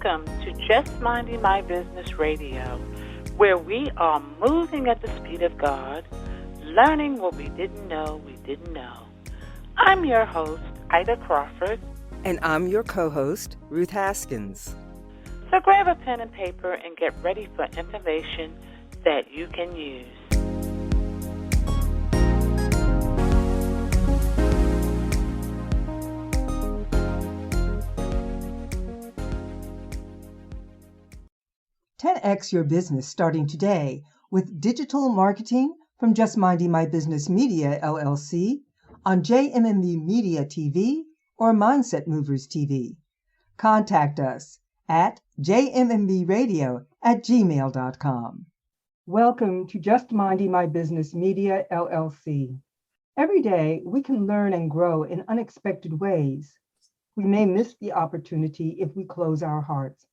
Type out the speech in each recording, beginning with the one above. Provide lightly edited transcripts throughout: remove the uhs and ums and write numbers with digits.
Welcome to Just Minding My Business Radio, where we are moving at the speed of God, learning what we didn't know we didn't know. I'm your host, Ida Crawford. And I'm your co-host, Ruth Haskins. So grab a pen and paper and get ready for information that you can use. X your business starting today with digital marketing from Just Minding My Business Media, LLC, on JMMB Media TV or Mindset Movers TV. Contact us at jmmbradio@gmail.com. Welcome to Just Minding My Business Media, LLC. Every day, we can learn and grow in unexpected ways. We may miss the opportunity if we close our hearts.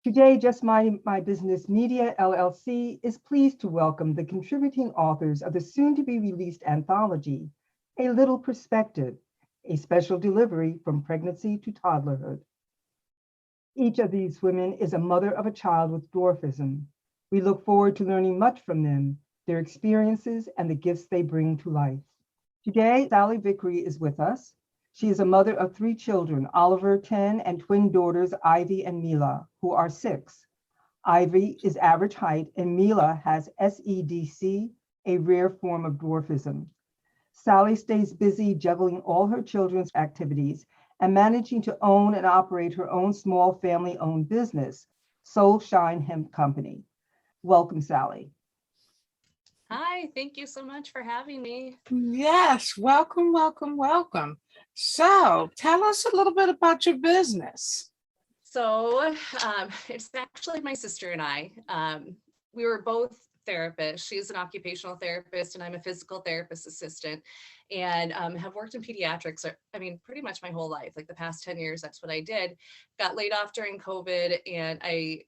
Today, Just My Business Media, LLC is pleased to welcome the contributing authors of the soon-to-be-released anthology, A Little Perspective, a special delivery from pregnancy to toddlerhood. Each of these women is a mother of a child with dwarfism. We look forward to learning much from them, their experiences, and the gifts they bring to life. Today, Sally Vickery is with us. She is a mother of 3 children, Oliver, 10, and twin daughters, Ivy and Mila, who are 6. Ivy is average height, and Mila has SEDC, a rare form of dwarfism. Sally stays busy juggling all her children's activities and managing to own and operate her own small family-owned business, SHINE Hemp Company. Welcome, Sally. Hi, thank you so much for having me. Yes, welcome, welcome, welcome. So tell us a little bit about your business. So it's actually my sister and I. We were both therapists. She's an occupational therapist and I'm a physical therapist assistant, and have worked in pediatrics, pretty much my whole life. Like the past 10 years, that's what I did. Got laid off during COVID and I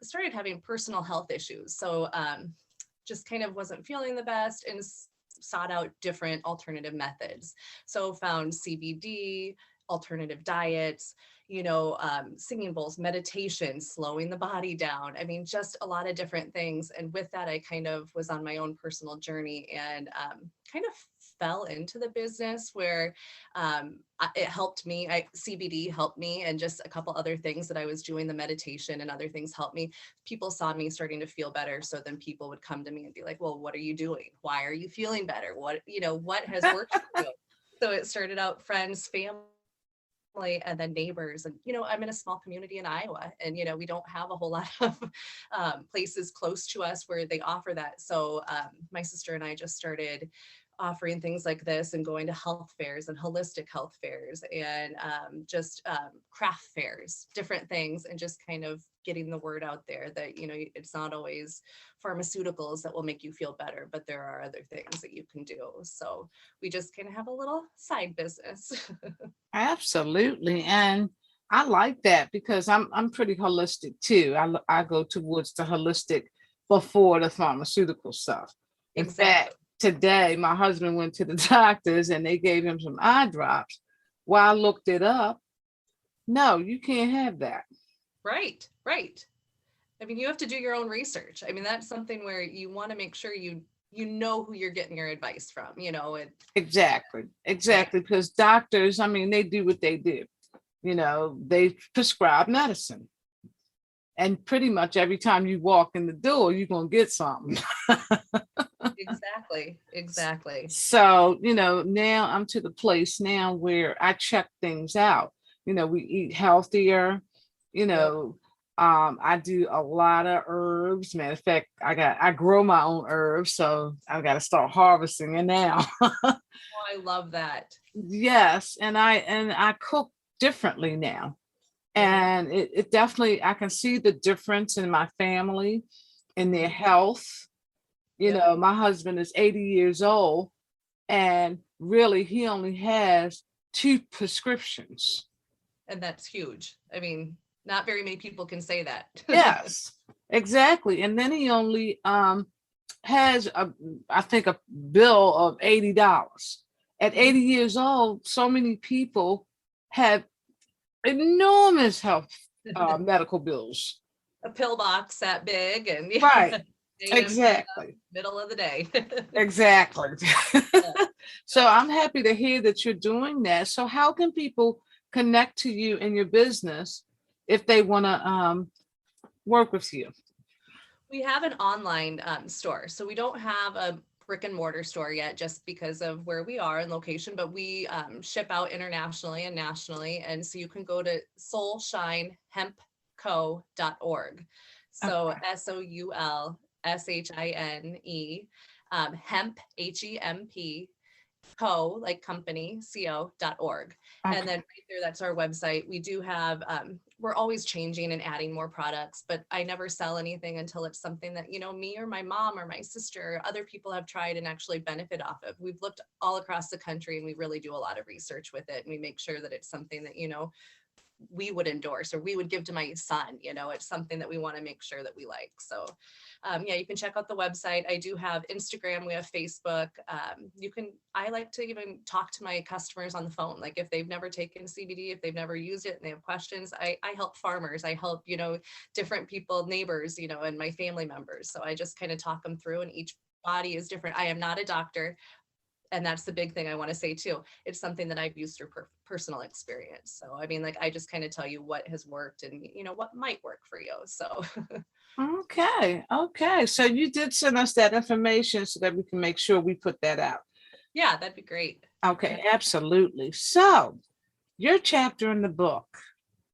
started having personal health issues. So just kind of wasn't feeling the best and sought out different alternative methods. So found CBD, alternative diets, singing bowls, meditation, slowing the body down. Just a lot of different things. And with that, I kind of was on my own personal journey and kind of fell into the business where it helped me. CBD helped me, and just a couple other things that I was doing, the meditation and other things helped me. People saw me starting to feel better. So then people would come to me and be like, well, what are you doing? Why are you feeling better? What has worked for you? So it started out friends, family, and then neighbors. And, I'm in a small community in Iowa, and, we don't have a whole lot of places close to us where they offer that. So my sister and I just started offering things like this and going to health fairs and holistic health fairs and just craft fairs, different things, and just kind of getting the word out there that, it's not always pharmaceuticals that will make you feel better, but there are other things that you can do. So we just kind of have a little side business. Absolutely. And I like that because I'm pretty holistic too. I go towards the holistic before the pharmaceutical stuff. In fact, today, my husband went to the doctors and they gave him some eye drops. Well, I looked it up. No, you can't have that. Right. You have to do your own research. That's something where you want to make sure you know who you're getting your advice from, Exactly. Because doctors, they do what they do. They prescribe medicine. And pretty much every time you walk in the door, you're going to get something. Exactly. So, now I'm to the place now where I check things out. We eat healthier, I do a lot of herbs. Matter of fact, I grow my own herbs, so I've got to start harvesting it now. Oh, I love that. Yes, and I cook differently now. And it definitely, I can see the difference in my family, in their health. My husband is 80 years old, and really he only has 2 prescriptions. And that's huge. Not very many people can say that. Yes, exactly. And then he only has a bill of $80. At 80 years old, so many people have enormous health medical bills. A pill box that big and Right. native, Exactly. middle of the day. Exactly. So I'm happy to hear that you're doing that. So how can people connect to you in your business if they want to work with you? We have an online store. So we don't have a brick and mortar store yet just because of where we are in location, but we ship out internationally and nationally. And so you can go to soulshinehempco.org. So Okay. SOULSHINE, hemp, HEMP, like company, co.org. Okay. And then right there, that's our website. We do have, we're always changing and adding more products, but I never sell anything until it's something that, me or my mom or my sister, or other people have tried and actually benefit off of. We've looked all across the country and we really do a lot of research with it. And we make sure that it's something that, we would endorse or we would give to my son. It's something that we want to make sure that we like. So you can check out the website. I do have Instagram, we have Facebook. I like to even talk to my customers on the phone. Like if they've never taken CBD, if they've never used it and they have questions, I help farmers. I help, different people, neighbors, and my family members. So I just kind of talk them through, and each body is different. I am not a doctor. And that's the big thing I want to say too. It's something that I've used through personal experience. So, I just kind of tell you what has worked and, what might work for you. So. Okay. So you did send us that information so that we can make sure we put that out. Yeah, that'd be great. Okay, absolutely. So your chapter in the book.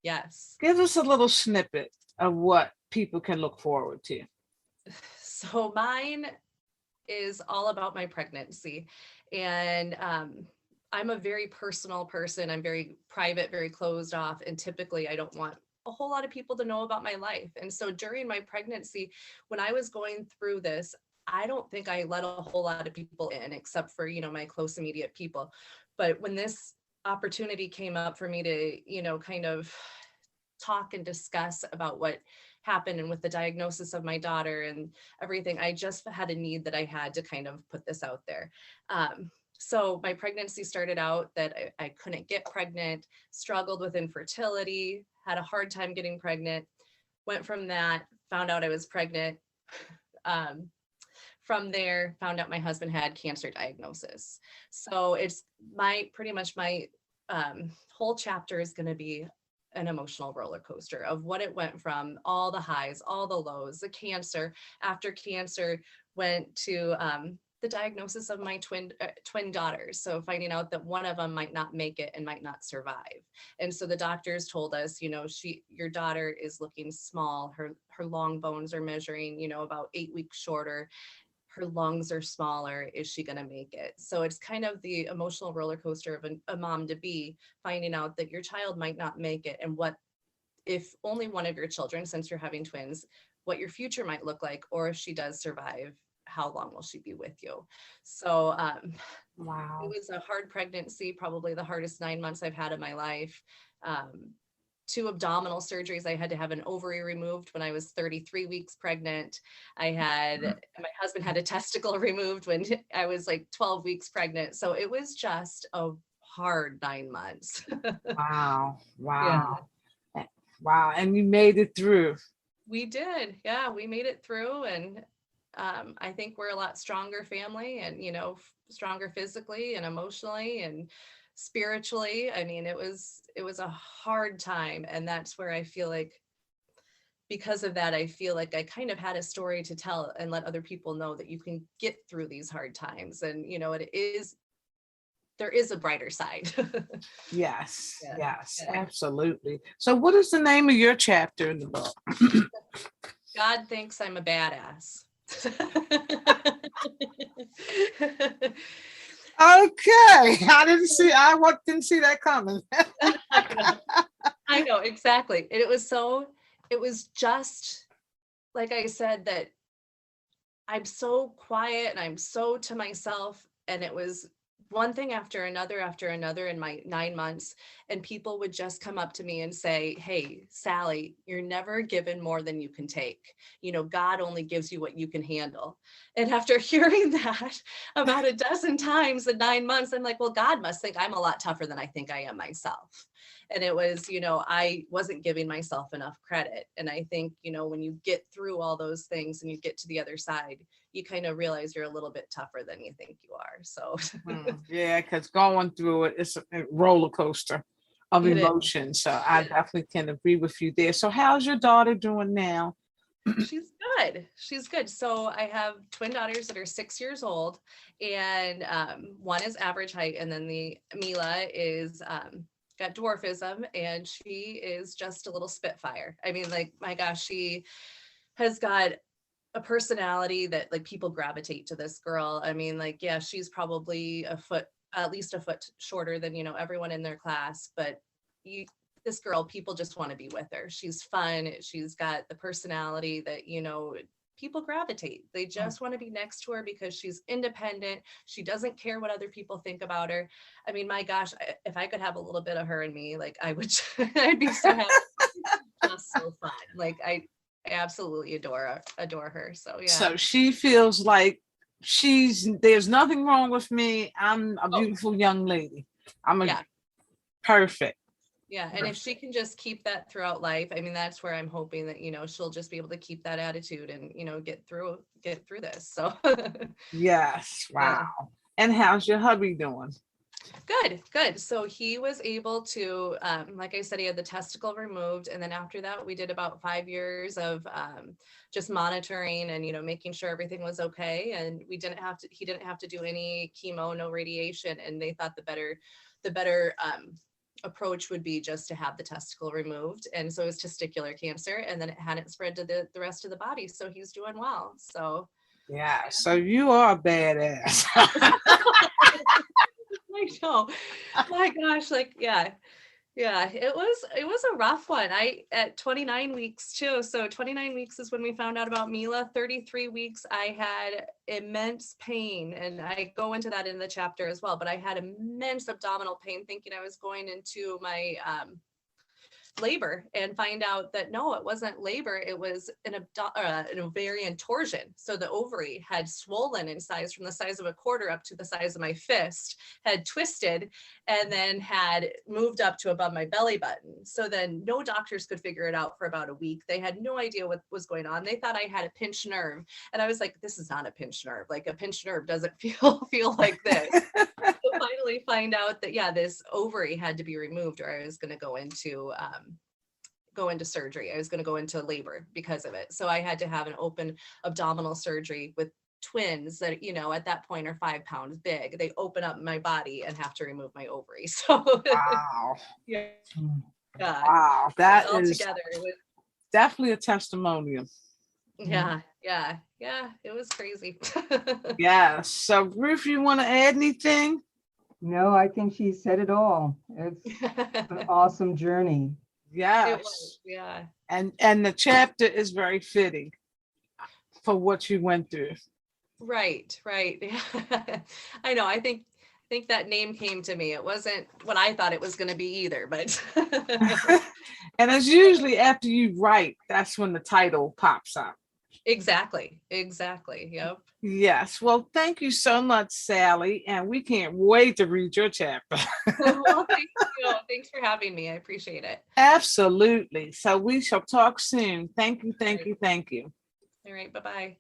Yes. Give us a little snippet of what people can look forward to. So mine is all about my pregnancy. And I'm a very personal person. I'm very private, very closed off. And typically I don't want a whole lot of people to know about my life. And so during my pregnancy, when I was going through this, I don't think I let a whole lot of people in except for, my close immediate people. But when this opportunity came up for me to, kind of talk and discuss about what happened and with the diagnosis of my daughter and everything, I just had a need that I had to kind of put this out there. So my pregnancy started out that I couldn't get pregnant, struggled with infertility, had a hard time getting pregnant, went from that, found out I was pregnant. From there, found out my husband had cancer diagnosis. So it's pretty much my whole chapter is going to be an emotional roller coaster of what it went from, all the highs, all the lows, the cancer. After cancer, went to the diagnosis of my twin daughters. So finding out that one of them might not make it and might not survive. And so the doctors told us, your daughter is looking small. Her long bones are measuring, about 8 weeks shorter. Her lungs are smaller. Is she going to make it? So it's kind of the emotional roller coaster of a mom to be, finding out that your child might not make it. And what if only one of your children, since you're having twins, what your future might look like, or if she does survive, how long will she be with you? So Wow. It was a hard pregnancy, probably the hardest 9 months I've had in my life. 2 abdominal surgeries. I had to have an ovary removed when I was 33 weeks pregnant. My husband had a testicle removed when I was like 12 weeks pregnant. So it was just a hard 9 months. Wow. Yeah. Wow. And you made it through. We did. Yeah, we made it through. And I think we're a lot stronger family and, stronger physically and emotionally and spiritually. It was a hard time. And that's where I feel like, because of that, I feel like I kind of had a story to tell and let other people know that you can get through these hard times. And, there is a brighter side. Yes. Yeah. Yes, Yeah. absolutely. So what is the name of your chapter in the book? God thinks I'm a badass. Okay. I didn't see that coming. I know, exactly. And it was just, like I said, that I'm so quiet and I'm so to myself. And it was one thing after another in my 9 months. And people would just come up to me and say, "Hey, Sally, you're never given more than you can take. God only gives you what you can handle." And after hearing that about a dozen times in 9 months, I'm like, well, God must think I'm a lot tougher than I think I am myself. And it was, I wasn't giving myself enough credit. And I think, when you get through all those things and you get to the other side, you kind of realize you're a little bit tougher than you think you are. So yeah, because going through it, it's a roller coaster of emotions. So I definitely can agree with you there. So how's your daughter doing now? She's good. She's good. So I have twin daughters that are 6 years old, and one is average height, and then the Mila is got dwarfism, and she is just a little spitfire. I mean, like, my gosh, she has got a personality that, like, people gravitate to this girl. I mean, like, yeah, she's probably at least a foot shorter than, everyone in their class, but this girl, people just want to be with her. She's fun. She's got the personality that, people gravitate. They just want to be next to her because she's independent. She doesn't care what other people think about her. I mean, my gosh, if I could have a little bit of her in me, like, I would, I'd be so happy. Just so fun. Like, I absolutely adore her. So yeah. So she feels like there's nothing wrong with me. I'm a beautiful young lady. Perfect. Yeah. And if she can just keep that throughout life, I mean, that's where I'm hoping that, she'll just be able to keep that attitude and, get through this. So yes. Wow. Yeah. And how's your hubby doing? Good. So he was able to, like I said, he had the testicle removed. And then after that, we did about 5 years of just monitoring and, making sure everything was okay. And he didn't have to do any chemo, no radiation. And they thought the better approach would be just to have the testicle removed. And so it was testicular cancer, and then it hadn't spread to the rest of the body. So he's doing well. So yeah. So you are a badass. I know. My gosh, like, yeah, it was a rough one. At 29 weeks too. So 29 weeks is when we found out about Mila. 33 weeks, I had immense pain, and I go into that in the chapter as well, but I had immense abdominal pain, thinking I was going into my labor, and find out that no, it wasn't labor. It was an ovarian torsion. So the ovary had swollen in size from the size of a quarter up to the size of my fist, had twisted, and then had moved up to above my belly button. So then no doctors could figure it out for about a week. They had no idea what was going on. They thought I had a pinched nerve. And I was like, this is not a pinched nerve. Like, a pinched nerve doesn't feel like this. So finally find out that, yeah, this ovary had to be removed, or I was going to go into surgery. I was going to go into labor because of it. So I had to have an open abdominal surgery with twins that, at that point are 5 pounds big. They open up my body and have to remove my ovary. So wow. Yeah. Wow. That is together, definitely a testimonial. Yeah. It was crazy. Yeah. So Ruth, you want to add anything? No, I think she said it all. It's an awesome journey. Yes. It was, yeah. And the chapter is very fitting for what you went through. Right. I know. I think that name came to me. It wasn't what I thought it was going to be either, but and it's usually after you write, that's when the title pops up. Exactly. Yep. Yes. Well, thank you so much, Sally. And we can't wait to read your chapter. Well, thank you. Thanks for having me. I appreciate it. Absolutely. So we shall talk soon. Thank you. All right. Bye-bye.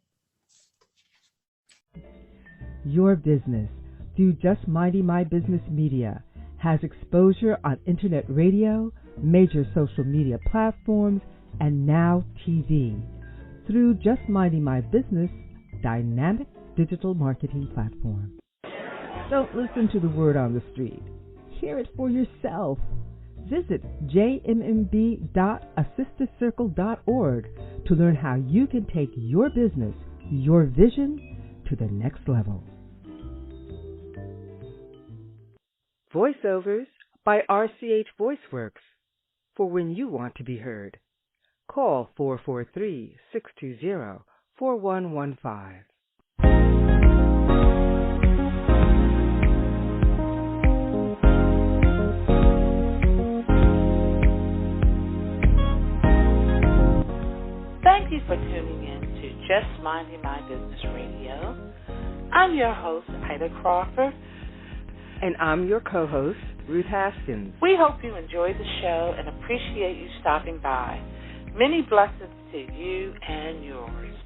Your business, through Just Minding My Business Media, has exposure on internet radio, major social media platforms, and now TV. Through Just Minding My Business, dynamic digital marketing platform. Don't listen to the word on the street. Hear it for yourself. Visit jmb.assistercircle.org to learn how you can take your business, your vision, to the next level. Voiceovers by RCH VoiceWorks, for when you want to be heard. Call 443-620-4115. Thank you for tuning in to Just Minding My Business Radio. I'm your host, Ida Crawford. And I'm your co-host, Ruth Haskins. We hope you enjoyed the show and appreciate you stopping by. Many blessings to you and yours.